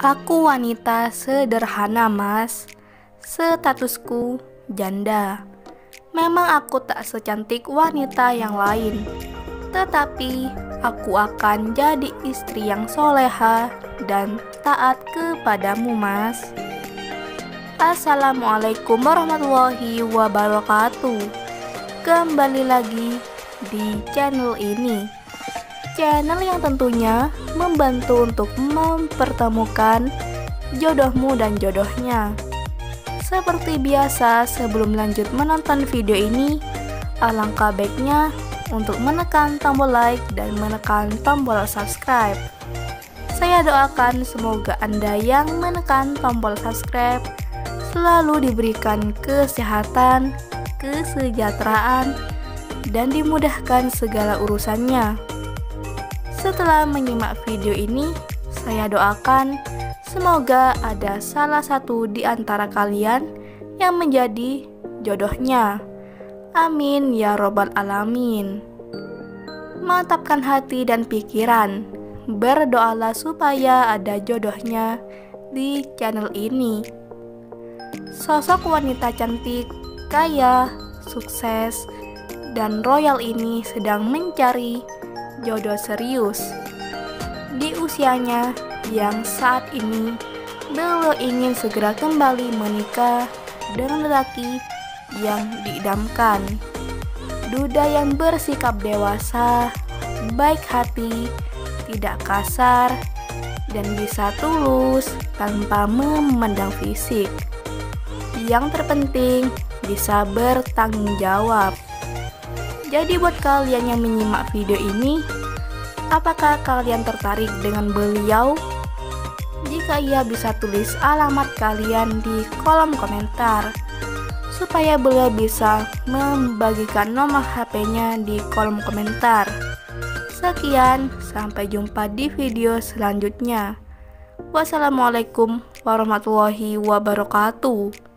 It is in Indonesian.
Aku wanita sederhana, Mas. Statusku janda. Memang aku tak secantik wanita yang lain, tetapi aku akan jadi istri yang soleha dan taat kepadamu, Mas. Assalamualaikum warahmatullahi wabarakatuh. Kembali lagi di channel ini, channel yang tentunya membantu untuk mempertemukan jodohmu dan jodohnya. Seperti biasa, sebelum lanjut menonton video ini, alangkah baiknya untuk menekan tombol like dan menekan tombol subscribe. Saya doakan semoga Anda yang menekan tombol subscribe selalu diberikan kesehatan, kesejahteraan, dan dimudahkan segala urusannya. Setelah menyimak video ini, saya doakan semoga ada salah satu di antara kalian yang menjadi jodohnya. Amin ya robbal alamin. Mantapkan hati dan pikiran. Berdoalah supaya ada jodohnya di channel ini. Sosok wanita cantik, kaya, sukses, dan royal ini sedang mencari jodoh serius. Di usianya yang saat ini, beliau ingin segera kembali menikah dengan lelaki yang diidamkan. Duda yang bersikap dewasa, baik hati, tidak kasar, dan bisa tulus tanpa memandang fisik. Yang terpenting, bisa bertanggung jawab. Jadi buat kalian yang menyimak video ini, apakah kalian tertarik dengan beliau? Jika iya, bisa tulis alamat kalian di kolom komentar supaya beliau bisa membagikan nomor HP-nya di kolom komentar. Sekian, sampai jumpa di video selanjutnya. Wassalamualaikum warahmatullahi wabarakatuh.